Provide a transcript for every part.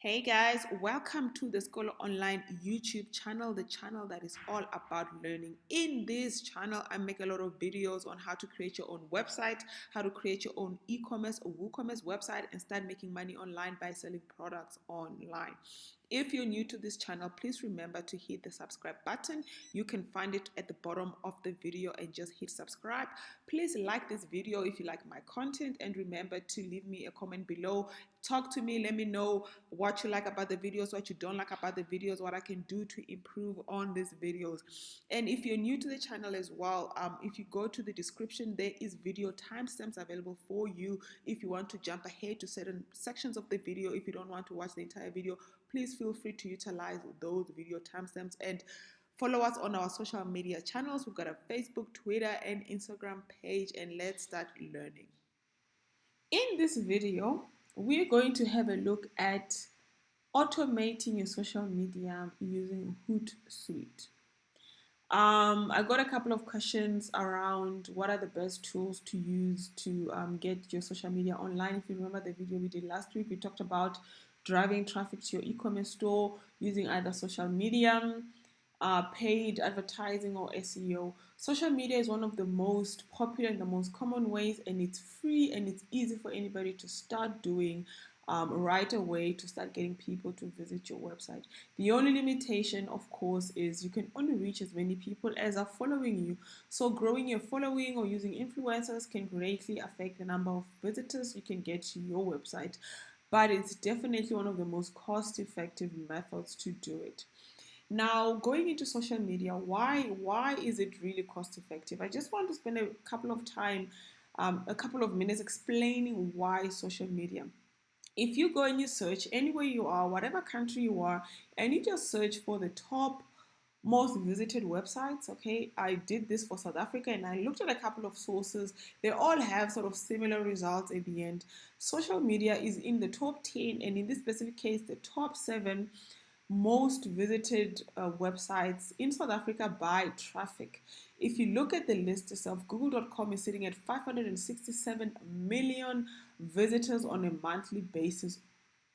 Hey guys, welcome to the Skolo Online YouTube channel, the channel that is all about learning. In this channel, I make a lot of videos on how to create your own website, how to create your own e-commerce or WooCommerce website and start making money online by selling products online. If you're new to this channel, please remember to hit the subscribe button. You can find it at the bottom of the video and just hit subscribe. Please like this video if you like my content and remember to leave me a comment below. Talk to me, let me know what you like about the videos, what you don't like about the videos, what I can do to improve on these videos. And if you're new to the channel as well, if you go to the description, there is video timestamps available for you if you want to jump ahead to certain sections of the video. If you don't want to watch the entire video, please feel free to utilize those video timestamps and follow us on our social media channels. We've got a Facebook, Twitter, and Instagram page, and let's start learning. In this video, we're going to have a look at automating your social media using Hootsuite. I got a couple of questions around what are the best tools to use to get your social media online. If you remember the video we did last week, we talked about driving traffic to your e-commerce store using either social media, paid advertising, or SEO. Social media is one of the most popular and the most common ways, and it's free and it's easy for anybody to start doing right away to start getting people to visit your website. The only limitation, of course, is you can only reach as many people as are following you. So growing your following or using influencers can greatly affect the number of visitors you can get to your website. But it's definitely one of the most cost-effective methods to do it. Now, going into social media, why is it really cost-effective? I just want to spend a couple of minutes explaining why social media. If you go and you search anywhere you are, whatever country you are, and you just search for the top most visited websites, okay, I did this for South Africa and I looked at a couple of sources. They all have sort of similar results at the end. Social media is in the top 10, and in this specific case, the top 7 most visited websites in South Africa by traffic. If you look at the list itself, google.com is sitting at 567 million visitors on a monthly basis.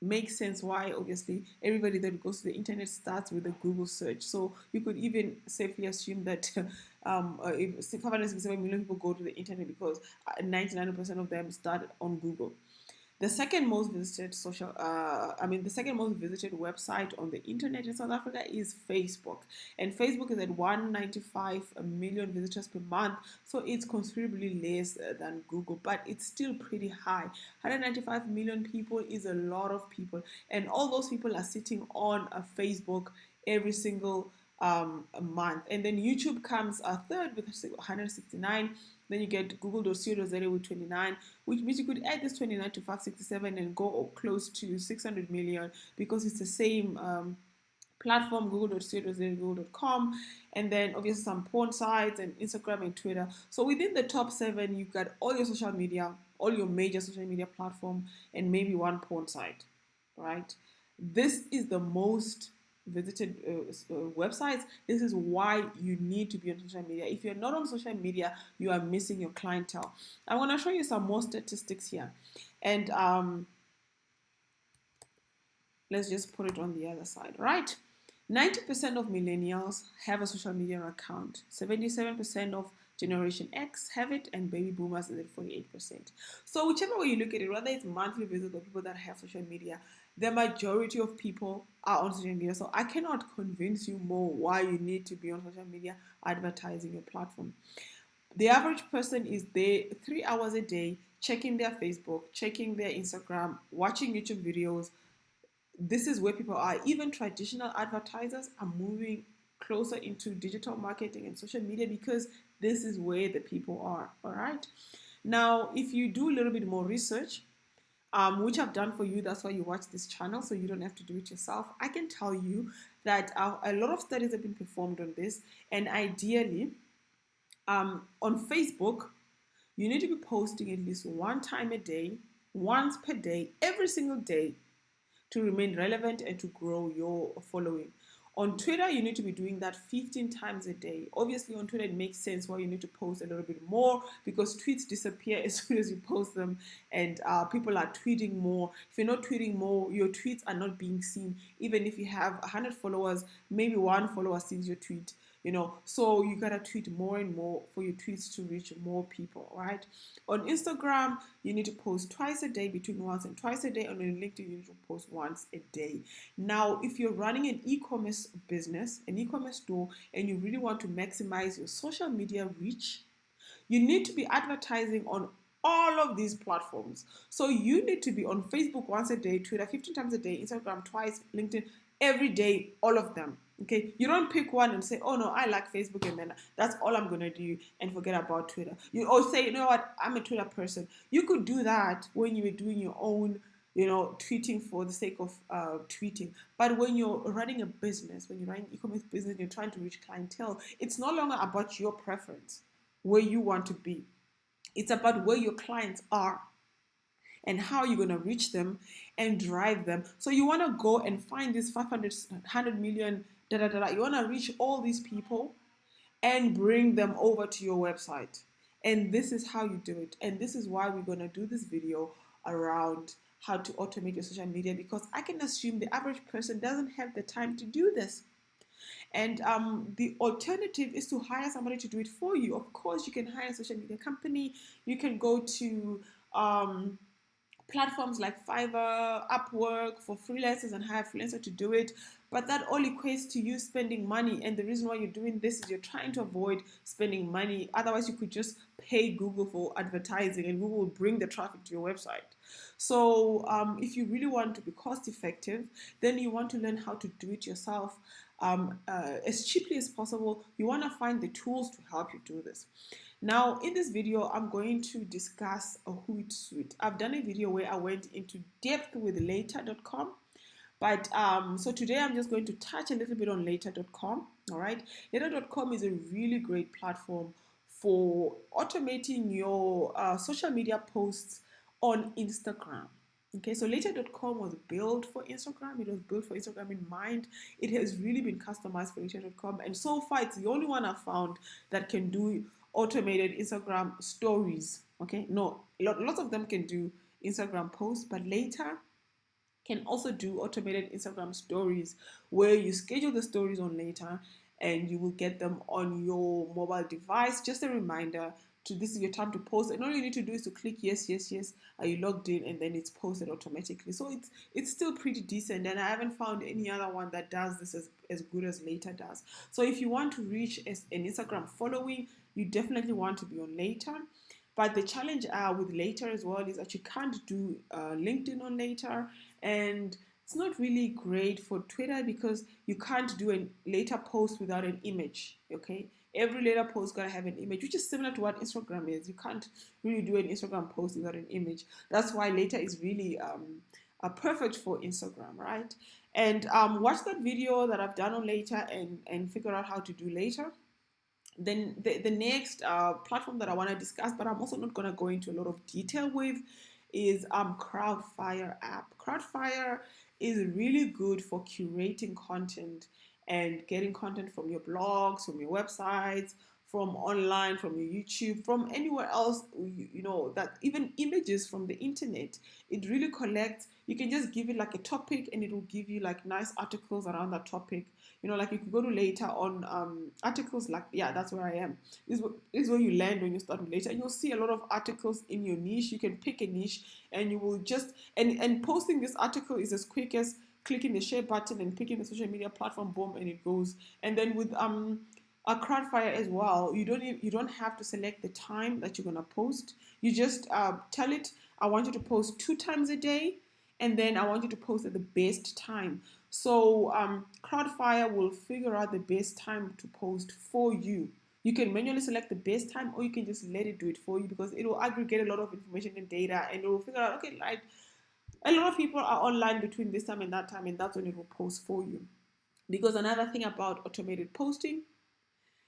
Makes sense why, obviously, everybody that goes to the internet starts with a Google search. So you could even safely assume that if 567 million people go to the internet because 99% of them start on Google. The second most visited the second most visited website on the internet in South Africa is Facebook, and Facebook is at 195 million visitors per month, so it's considerably less than Google, but it's still pretty high. 195 million people is a lot of people, and all those people are sitting on a Facebook every single a month. And then YouTube comes a third with 169. Then you get google.co.za with 29, which means you could add this 29 to 567 and go close to 600 million because it's the same platform, google.co.za, google.com, and then obviously some porn sites and Instagram and Twitter. So within the top 7, you've got all your social media, all your major social media platform, and maybe one porn site, right? This is the most visited websites. This is why you need to be on social media. If you're not on social media, you are missing your clientele. I want to show you some more statistics here, and let's just put it on the other side, right? 90% of millennials have a social media account. 77% of Generation X have it, and baby boomers is at 48%. So whichever way you look at it, whether it's monthly visitors or people that have social media, the majority of people are on social media. So I cannot convince you more why you need to be on social media advertising your platform. The average person is there 3 hours a day, checking their Facebook, checking their Instagram, watching YouTube videos. This is where people are. Even traditional advertisers are moving closer into digital marketing and social media because this is where the people are. All right. Now, if you do a little bit more research, which I've done for you, that's why you watch this channel, so you don't have to do it yourself. I can tell you that a lot of studies have been performed on this, and ideally, on Facebook, you need to be posting at least one time a day, once per day, every single day, to remain relevant and to grow your following. On Twitter, you need to be doing that 15 times a day. Obviously, on Twitter, it makes sense why you need to post a little bit more, because tweets disappear as soon as you post them, and people are tweeting more. If you're not tweeting more, your tweets are not being seen. Even if you have 100 followers, maybe one follower sees your tweet. So you gotta tweet more and more for your tweets to reach more people, right? On Instagram, you need to post twice a day, between once and twice a day. On LinkedIn, you need to post once a day. Now, if you're running an e-commerce business, an e-commerce store, and you really want to maximize your social media reach, you need to be advertising on all of these platforms. So you need to be on Facebook once a day, Twitter 15 times a day, Instagram twice, LinkedIn every day, all of them. Okay, you don't pick one and say, oh no, I like Facebook, and then that's all I'm gonna do and forget about Twitter. Or say, you know what, I'm a Twitter person. You could do that when you were doing your own, tweeting for the sake of tweeting. But when you're running a business, when you're running an e-commerce business, you're trying to reach clientele, it's no longer about your preference, where you want to be. It's about where your clients are and how you're going to reach them and drive them. So you want to go and find this 500, 100 million, da da da. You want to reach all these people and bring them over to your website. And this is how you do it. And this is why we're going to do this video around how to automate your social media, because I can assume the average person doesn't have the time to do this. And the alternative is to hire somebody to do it for you. Of course, you can hire a social media company. You can go to platforms like Fiverr, Upwork for freelancers and hire a freelancer to do it. But that all equates to you spending money. And the reason why you're doing this is you're trying to avoid spending money. Otherwise, you could just pay Google for advertising and Google will bring the traffic to your website. So if you really want to be cost effective, then you want to learn how to do it yourself as cheaply as possible. You want to find the tools to help you do this. Now, in this video, I'm going to discuss a Hootsuite. I've done a video where I went into depth with later.com. But so today I'm just going to touch a little bit on later.com. All right. Later.com is a really great platform for automating your social media posts on Instagram. Okay, so later.com was built for Instagram. It was built for Instagram in mind. It has really been customized for later.com. And so far, it's the only one I've found that can do automated Instagram stories. Okay, no, lots of them can do Instagram posts, but later can also do automated Instagram stories where you schedule the stories on later and you will get them on your mobile device. Just a reminder to this is your time to post, and all you need to do is to click yes, yes, yes. Are you logged in? And then it's posted automatically. So it's still pretty decent, and I haven't found any other one that does this as good as Later does. So if you want to reach an Instagram following, you definitely want to be on Later. But the challenge with Later as well is that you can't do LinkedIn on Later, and it's not really great for Twitter because you can't do a Later post without an image. Okay, every Later post gotta have an image, which is similar to what Instagram is. You can't really do an Instagram post without an image. That's why Later is really perfect for Instagram, right? And watch that video that I've done on Later and figure out how to do Later. Then the next platform that I want to discuss, but I'm also not going to go into a lot of detail with, is Corwdfire App. Corwdfire is really good for curating content and getting content from your blogs, from your websites, from online, from your YouTube, from anywhere else, that even images from the internet. It really collects. You can just give it like a topic and it will give you like nice articles around that topic. Like you could go to Later on articles like, yeah, that's where I am. This is where you land when you start with Later. And you'll see a lot of articles in your niche. You can pick a niche and you will just, and posting this article is as quick as clicking the share button and picking the social media platform, boom, and it goes. And then with a Corwdfire as well, you don't have to select the time that you're gonna post. You just tell it, I want you to post 2 times a day, and then I want you to post at the best time. So Corwdfire will figure out the best time to post for you. You can manually select the best time, or you can just let it do it for you, because it will aggregate a lot of information and data, and it will figure out, okay, like a lot of people are online between this time, and that's when it will post for you. Because another thing about automated posting,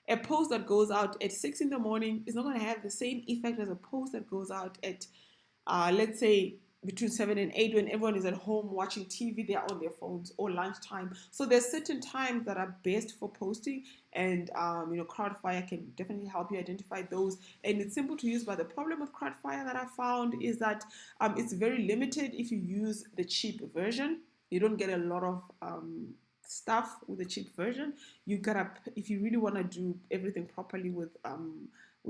a post that goes out at 6 in the morning is not going to have the same effect as a post that goes out at, let's say, between 7 and 8 when everyone is at home watching TV, they're on their phones, or lunchtime. So there's certain times that are best for posting, and Crowdfire can definitely help you identify those. And it's simple to use, but the problem with Crowdfire that I found is that it's very limited. If you use the cheap version, you don't get a lot of stuff with the cheap version. You gotta, if you really want to do everything properly with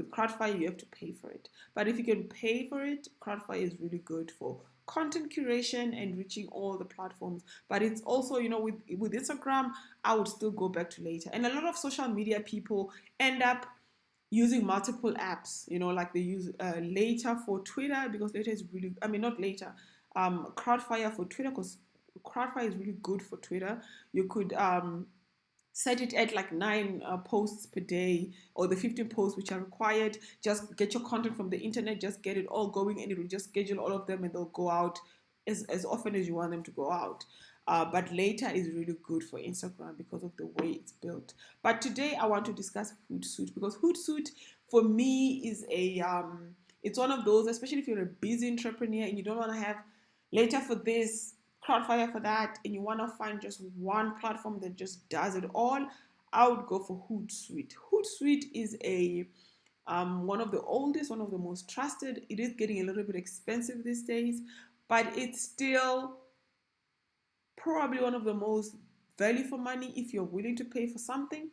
Crowdfire, you have to pay for it. But if you can pay for it, Crowdfire is really good for content curation and reaching all the platforms. But it's also, with Instagram, I would still go back to Later. And a lot of social media people end up using multiple apps, like they use Later for Twitter, because Later is really, not Later, Crowdfire for Twitter, because Crowdfire is really good for Twitter. You could set it at like 9 posts per day, or the 15 posts which are required. Just get your content from the internet, just get it all going, and it will just schedule all of them, and they'll go out as often as you want them to go out. But Later is really good for Instagram because of the way it's built. But today I want to discuss Hootsuite, because Hootsuite for me is it's one of those, especially if you're a busy entrepreneur and you don't want to have Later for this, Crowdfire for that, and you want to find just one platform that just does it all, I would go for Hootsuite. Hootsuite is one of the oldest, one of the most trusted. It is getting a little bit expensive these days, but it's still probably one of the most value for money if you're willing to pay for something,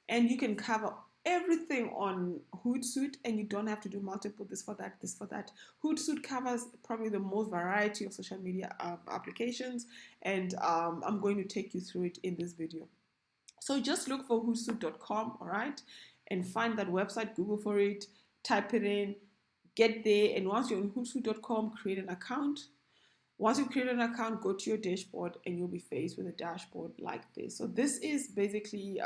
and you can cover everything on Hootsuite, and you don't have to do multiple this for that. Hootsuite covers probably the most variety of social media applications, and I'm going to take you through it in this video. So just look for hootsuite.com, all right, and find that website, Google for it, type it in, get there, and once you're on hootsuite.com, create an account. Once you create an account, go to your dashboard, and you'll be faced with a dashboard like this. So this is basically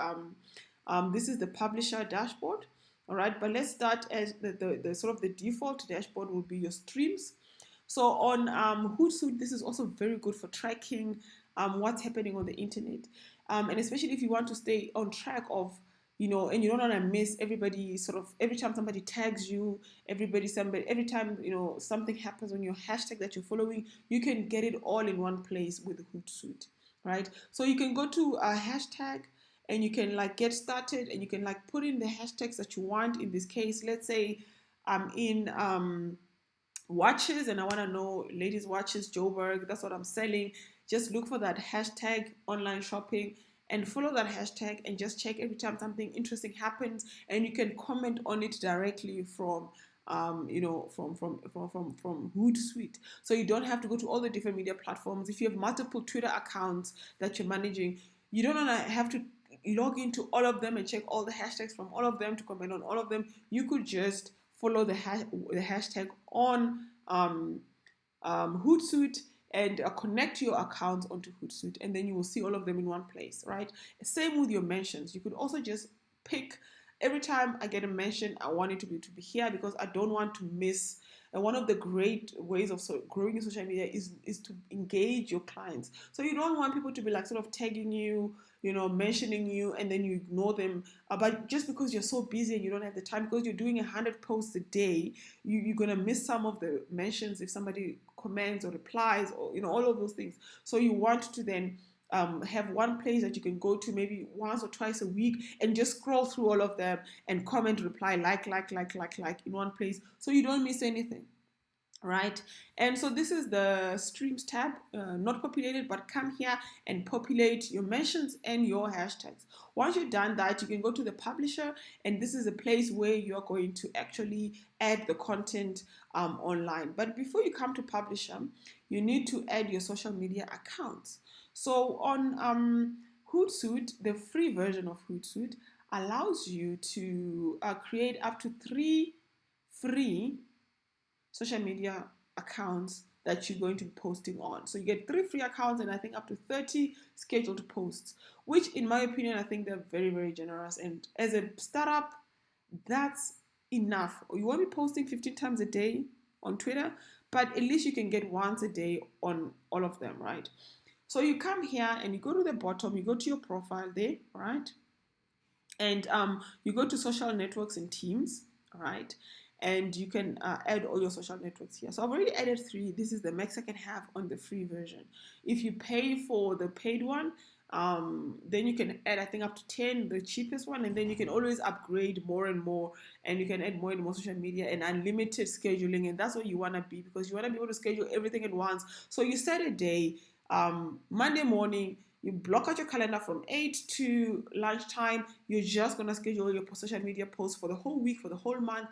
this is the publisher dashboard, all right. But let's start as the sort of the default dashboard will be your streams. So on Hootsuite, this is also very good for tracking what's happening on the internet, and especially if you want to stay on track of, and you don't want to miss everybody. Sort of every time somebody tags you, every time something happens on your hashtag that you're following, you can get it all in one place with Hootsuite, right? So you can go to a hashtag, and you can get started, and you can put in the hashtags that you want. In this case, let's say I'm in watches, and I want to know ladies watches, Joburg, that's what I'm selling. Just look for that hashtag online shopping and follow that hashtag, and just check every time something interesting happens, and you can comment on it directly from from Hootsuite. So you don't have to go to all the different media platforms. If you have multiple Twitter accounts that you're managing, you don't want to have to log into all of them and check all the hashtags from all of them to comment on all of them. You could just follow the hashtag on Hootsuite, and connect your accounts onto Hootsuite, and then you will see all of them in one place, right? Same with your mentions. You could also just pick, every time I get a mention, I want it to be here, because I don't want to miss. And one of the great ways of growing in social media is to engage your clients. So you don't want people to be sort of tagging you, mentioning you, and then you ignore them. But just because you're so busy and you don't have the time, because you're doing 100 posts a day, you're going to miss some of the mentions if somebody comments or replies, or all of those things. So you want to then have one place that you can go to maybe once or twice a week, and just scroll through all of them and comment, reply, like in one place, so you don't miss anything, right? And so this is the streams tab, not populated, but come here and populate your mentions and your hashtags. Once you've done that, you can go to the publisher, and this is a place where you're going to actually add the content online. But before you come to publisher, you need to add your social media accounts. So on Hootsuite, the free version of Hootsuite allows you to create up to 3 free social media accounts that you're going to be posting on. So you get 3 free accounts, and I think up to 30 scheduled posts, which in my opinion, I think they're very, very generous. And as a startup, that's enough. You won't be posting 15 times a day on Twitter, but at least you can get once a day on all of them, right? So you come here and you go to the bottom, you go to your profile there, right? And you go to social networks and teams, right? and you can add all your social networks here. So I've already added 3. This is the max I can have on the free version. If you pay for the paid one, then you can add, I think, up to 10, the cheapest one, and then you can always upgrade more and more, and you can add more and more social media and unlimited scheduling, and that's what you want to be, because you want to be able to schedule everything at once. So you set a day, Monday morning, you block out your calendar from 8 to lunchtime. You're just going to schedule your social media posts for the whole week, for the whole month.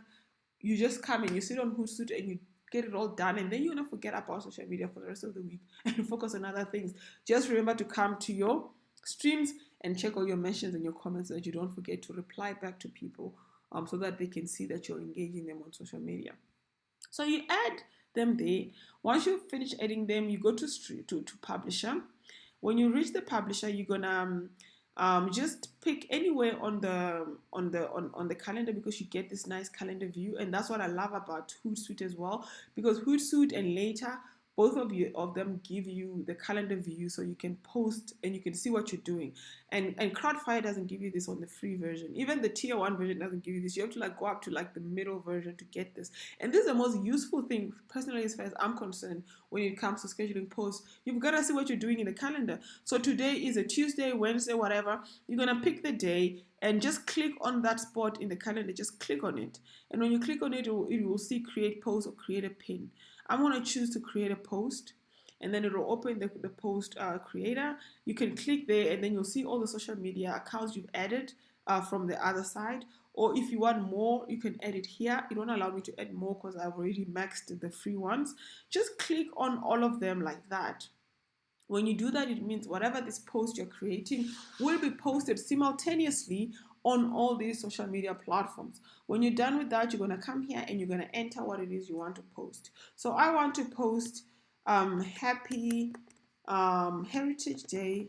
You just come in, you sit on Hootsuite, and you get it all done, and then you're going to forget about social media for the rest of the week and focus on other things. Just remember to come to your streams and check all your mentions and your comments so that you don't forget to reply back to people, so that they can see that you're engaging them on social media. So you add them there. Once you finish adding them, you go to publisher. When you reach the publisher, you're gonna just pick anywhere on the calendar, because you get this nice calendar view, and that's what I love about Hootsuite as well, because Hootsuite and Later, both of them give you the calendar view, so you can post and you can see what you're doing. And Corwdfire doesn't give you this on the free version. Even the tier 1 version doesn't give you this. You have to go up to the middle version to get this. And this is the most useful thing, personally, as far as I'm concerned, when it comes to scheduling posts. You've got to see what you're doing in the calendar. So today is a Tuesday, Wednesday, whatever. You're going to pick the day and just click on that spot in the calendar. Just click on it. And when you click on it, it will see create post or create a pin. I'm going to choose to create a post, and then it will open the post creator. You can click there, and then you'll see all the social media accounts you've added from the other side. Or if you want more, you can add it here. It won't allow me to add more because I've already maxed the free ones. Just click on all of them like that. When you do that, it means whatever this post you're creating will be posted simultaneously on all these social media platforms. When you're done with that, you're going to come here and you're going to enter what it is you want to post. So I want to post happy Heritage Day,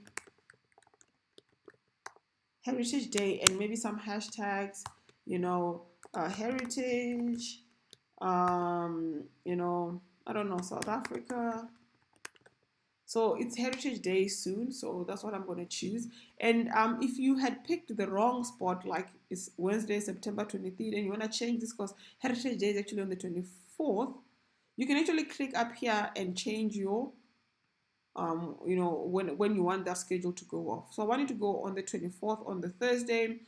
and maybe some hashtags, heritage, I don't know, South Africa. So it's Heritage Day soon, so that's what I'm going to choose. And if you had picked the wrong spot, like it's Wednesday, September 23rd, and you want to change this because Heritage Day is actually on the 24th, you can actually click up here and change your, when you want that schedule to go off. So I want it to go on the 24th, on the Thursday.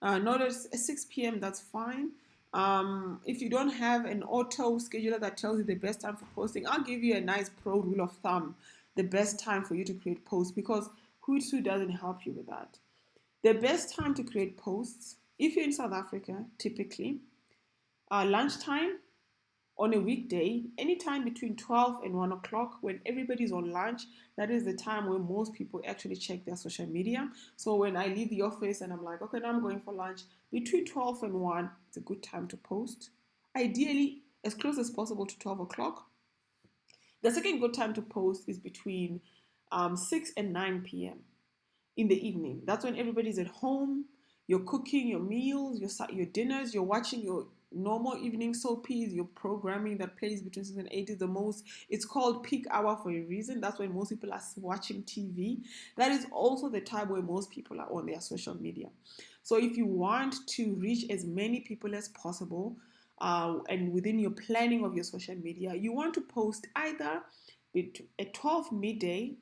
Not at 6 p.m., that's fine. If you don't have an auto scheduler that tells you the best time for posting, I'll give you a nice pro rule of thumb, the best time for you to create posts, because Hootsuite doesn't help you with that. The best time to create posts, if you're in South Africa, typically, lunchtime on a weekday, anytime between 12 and 1 o'clock, when everybody's on lunch, that is the time when most people actually check their social media. So when I leave the office and I'm like, okay, now I'm going for lunch, between 12 and 1, it's a good time to post. Ideally, as close as possible to 12 o'clock. The second good time to post is between 6 and 9 p.m. in the evening. That's when everybody's at home, you're cooking your meals, your dinners, you're watching your normal evening soapies, your programming that plays between 6 and 8 is the most. It's called peak hour for a reason. That's when most people are watching TV. That is also the time where most people are on their social media. So if you want to reach as many people as possible, and within your planning of your social media, you want to post either at 12 midday,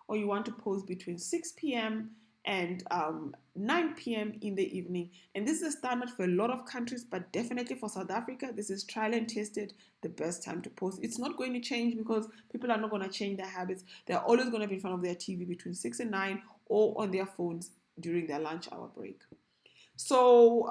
or you want to post between 6 p.m. and 9 p.m. in the evening. And this is a standard for a lot of countries, but definitely for South Africa, this is trial and tested, the best time to post. It's not going to change because people are not going to change their habits. They're always going to be in front of their TV between 6 and 9, or on their phones during their lunch hour break. So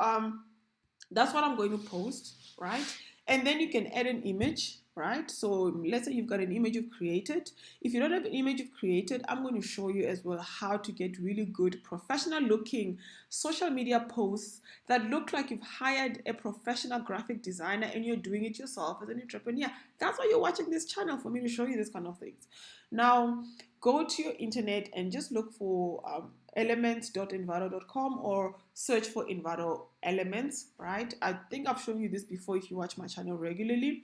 that's what I'm going to post, right? And then you can add an image, right? So let's say you've got an image you've created. If you don't have an image you've created, I'm going to show you as well how to get really good professional looking social media posts that look like you've hired a professional graphic designer and you're doing it yourself as an entrepreneur. That's why you're watching this channel, for me to show you this kind of things. Now, go to your internet and just look for elements.envato.com or search for Envato Elements, right? I think I've shown you this before if you watch my channel regularly.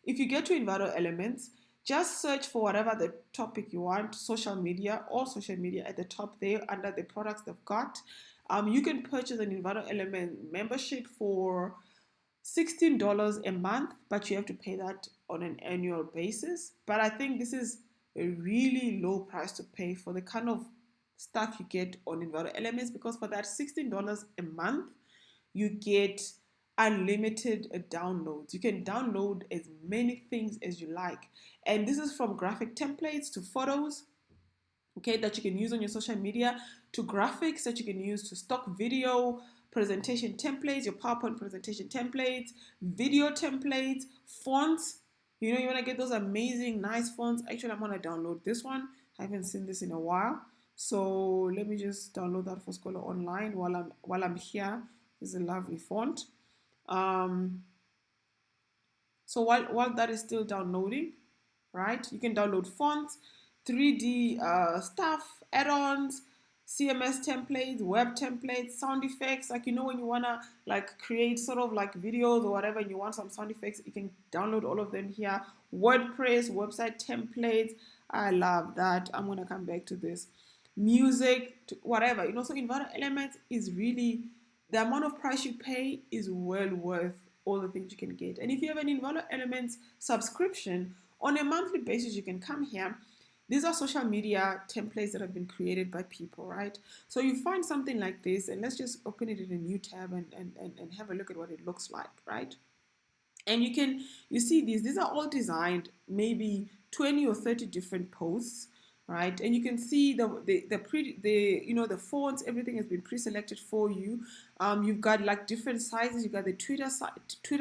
If you get to Envato Elements, just search for whatever the topic you want, social media at the top there under the products they've got. You can purchase an Envato Element membership for $16 a month, but you have to pay that on an annual basis. But I think this is a really low price to pay for the kind of stuff you get on Envato Elements, because for that $16 a month, you get unlimited downloads. You can download as many things as you like. And this is from graphic templates to photos, okay, that you can use on your social media, to graphics that you can use, to stock video presentation templates, your PowerPoint presentation templates, video templates, fonts. You know, you want to get those amazing, nice fonts. Actually, I'm going to download this one. I haven't seen this in a while. So let me just download that for Skolo Online while I'm here. This is a lovely font. So while that is still downloading, right, you can download fonts, 3D stuff, add-ons, CMS templates, web templates, sound effects. Like, you know, when you wanna like create sort of like videos or whatever, and you want some sound effects, you can download all of them here. WordPress, website templates. I love that. I'm gonna come back to this. Music, whatever. You know, so Envato Elements is really, the amount of price you pay is well worth all the things you can get. And if you have an Envato Elements subscription, on a monthly basis, you can come here. These are social media templates that have been created by people, right? So you find something like this, and let's just open it in a new tab and have a look at what it looks like, right? And you see these are all designed, maybe 20 or 30 different posts, right? And you can see the fonts, everything has been pre-selected for you. You've got like different sizes. You've got the Twitter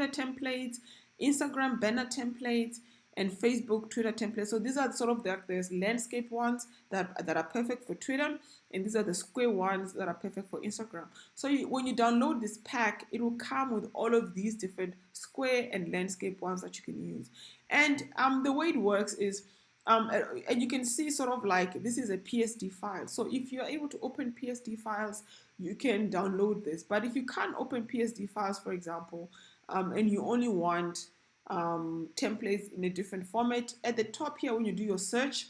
templates, Instagram banner templates, and Facebook Twitter templates. So these are sort of there's landscape ones that are perfect for Twitter, and these are the square ones that are perfect for Instagram. So when you download this pack, it will come with all of these different square and landscape ones that you can use. And the way it works is, and you can see sort of like this is a PSD file. So if you're able to open PSD files, you can download this. But if you can't open PSD files, for example, and you only want templates in a different format, at the top here when you do your search,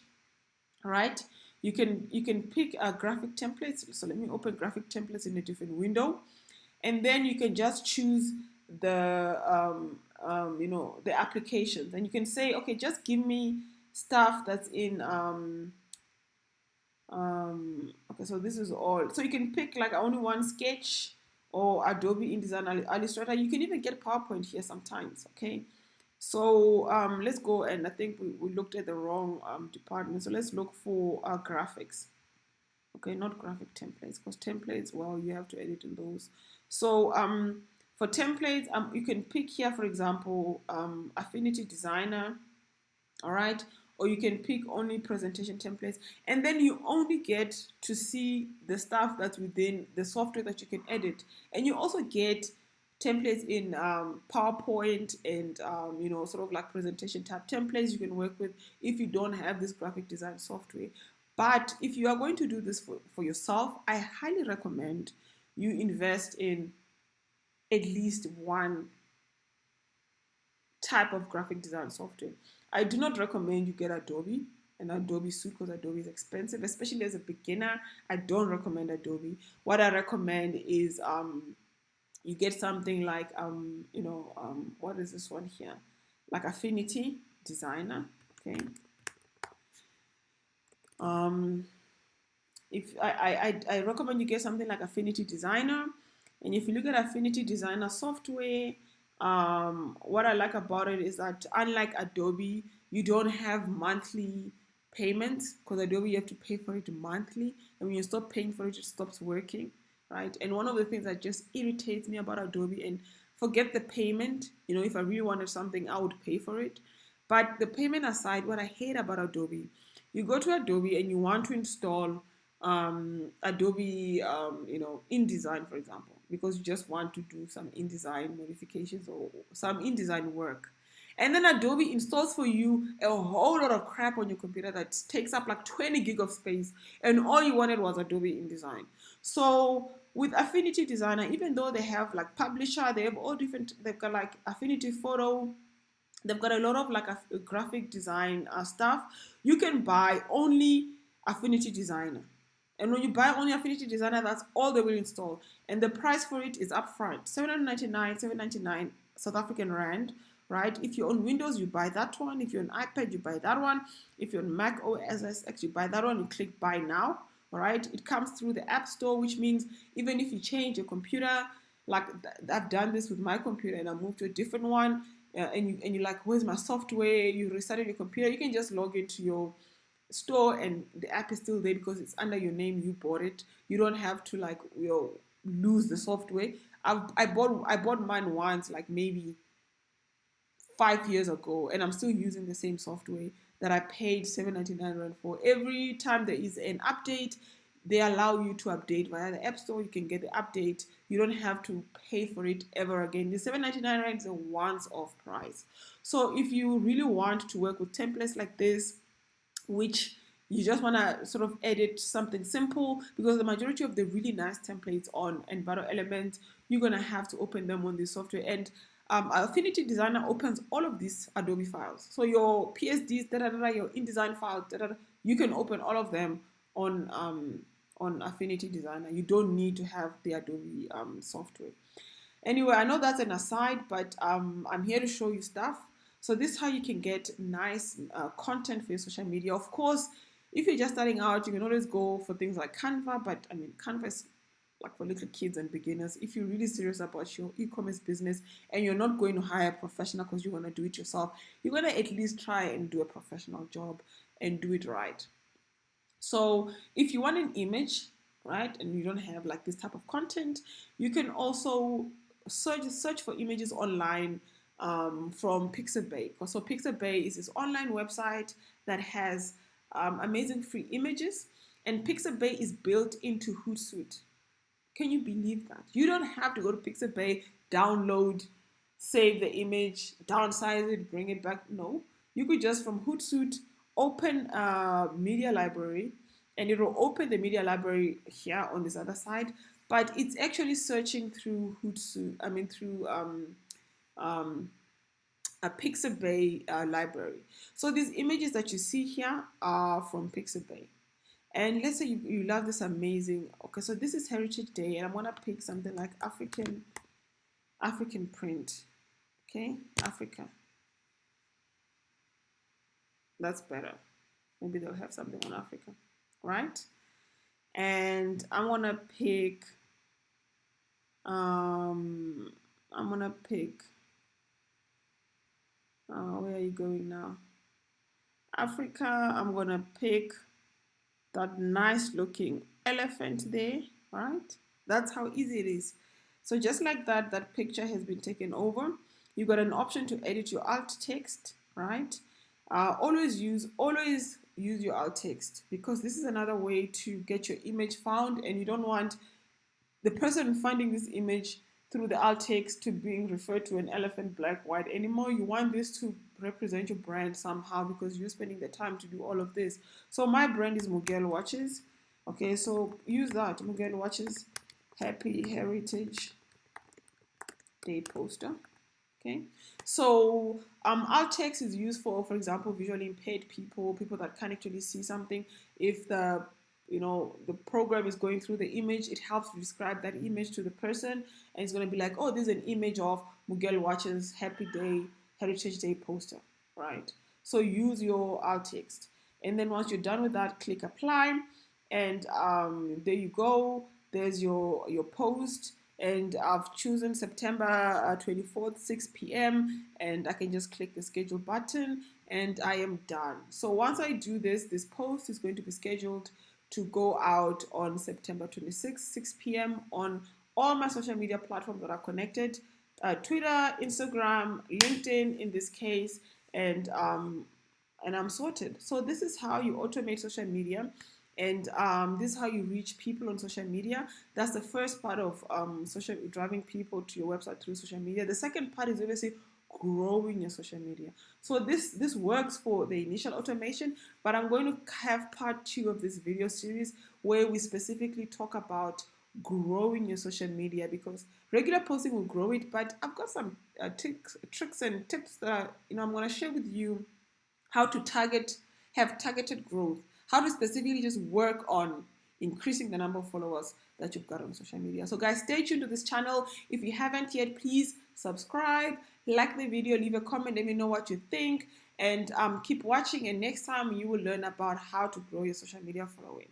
right, you can pick graphic templates. So let me open graphic templates in a different window, and then you can just choose the the applications, and you can say, okay, just give me stuff that's in okay, so this is all. So you can pick like only one Sketch or Adobe InDesign, Illustrator. You can even get PowerPoint here sometimes, okay? So let's go, and I think we looked at the wrong department. So let's look for graphics. Okay, not graphic templates, because templates, well, you have to edit in those. So for templates, you can pick here, for example, Affinity Designer, all right? Or you can pick only presentation templates, and then you only get to see the stuff that's within the software that you can edit. And you also get templates in PowerPoint and sort of like presentation tab templates you can work with if you don't have this graphic design software. But if you are going to do this for yourself, I highly recommend you invest in at least one type of graphic design software. I do not recommend you get Adobe and Adobe Suite, because Adobe is expensive, especially as a beginner. I don't recommend Adobe. What I recommend is you get something like what is this one here, like Affinity Designer, okay. If I recommend you get something like Affinity Designer. And if you look at Affinity Designer software, what I like about it is that unlike Adobe, you don't have monthly payments, because Adobe you have to pay for it monthly, and when you stop paying for it, it stops working, right? And one of the things that just irritates me about Adobe, and forget the payment, if I really wanted something, I would pay for it. But the payment aside, what I hate about Adobe, you go to Adobe and you want to install Adobe, InDesign, for example, because you just want to do some InDesign modifications or some InDesign work. And then Adobe installs for you a whole lot of crap on your computer that takes up like 20 gig of space, and all you wanted was Adobe InDesign. So with Affinity Designer, even though they have like Publisher, they have all different, they've got like Affinity Photo, they've got a lot of like a graphic design stuff, you can buy only Affinity Designer. And when you buy only Affinity Designer, that's all they will install. And the price for it is upfront, $799, $799 South African Rand, right? If you're on Windows, you buy that one. If you're on iPad, you buy that one. If you're on Mac OS X, you buy that one. You click buy now, all right? It comes through the App Store, which means even if you change your computer, like I've done this with my computer and I moved to a different one, and you're like, where's my software? You restarted your computer. You can just log into your store and the app is still there because it's under your name. You bought it. You don't have to like lose the software. I bought mine once, like maybe 5 years ago, and I'm still using the same software that I paid $7.99 for. Every time there is an update, they allow you to update via the App Store. You can get the update. You don't have to pay for it ever again. The $7.99 is a once-off price. So if you really want to work with templates like this, which you just want to sort of edit something simple, because the majority of the really nice templates on Envato Elements, you're going to have to open them on this software. And Affinity Designer opens all of these Adobe files. So your PSDs, your InDesign files, you can open all of them on Affinity Designer. You don't need to have the Adobe software. Anyway, I know that's an aside, but I'm here to show you stuff. So this is how you can get nice content for your social media. Of course, if you're just starting out, you can always go for things like Canva, but I mean, Canva is like for little kids and beginners. If you're really serious about your e-commerce business and you're not going to hire a professional because you want to do it yourself, you're going to at least try and do a professional job and do it right. So if you want an image, right, and you don't have like this type of content, you can also search for images online from Pixabay. So Pixabay is this online website that has amazing free images, and Pixabay is built into Hootsuite. Can you believe that? You don't have to go to Pixabay, download, save the image, downsize it, bring it back. No, you could just from Hootsuite open a media library, and it will open the media library here on this other side. But it's actually searching through Hootsuite. I mean through a Pixabay library. So these images that you see here are from Pixabay. And let's say you love this amazing, okay, so this is Heritage Day, and I'm gonna pick something like African print, okay, Africa. That's better. Maybe they'll have something on Africa, right? And I'm gonna pick, where are you going now? Africa, I'm gonna pick that nice looking elephant there, right? That's how easy it is. So just like that, that picture has been taken over. You got an option to edit your alt text, right? Always use your alt text, because this is another way to get your image found, and you don't want the person finding this image through the alt text to being referred to an elephant black white anymore. You want this to represent your brand somehow, because you're spending the time to do all of this. So my brand is Mugel Watches. Okay, so use that, Mugel Watches, Happy Heritage Day poster. Okay, so alt text is used for example, visually impaired people that can't actually see something. If the program is going through the image, it helps to describe that image to the person, and it's going to be like, oh, this is an image of Mugel Watches Heritage Day poster, right? So use your alt text, and then once you're done with that, click apply, and there you go. There's your post, and I've chosen September 24th, 6 p.m., and I can just click the schedule button, and I am done. So once I do this post is going to be scheduled to go out on September 26th, 6 p.m. on all my social media platforms that are connected, Twitter, Instagram, LinkedIn in this case, and I'm sorted. So this is how you automate social media, and this is how you reach people on social media. That's the first part of driving people to your website through social media. The second part is obviously growing your social media. So this works for the initial automation, but I'm going to have part 2 of this video series where we specifically talk about growing your social media, because regular posting will grow it, but I've got some tricks and tips that I'm going to share with you how to have targeted growth, how to specifically just work on increasing the number of followers that you've got on social media. So guys, stay tuned to this channel. If you haven't yet, please subscribe, like the video, leave a comment, let me know what you think, and keep watching, and next time you will learn about how to grow your social media following.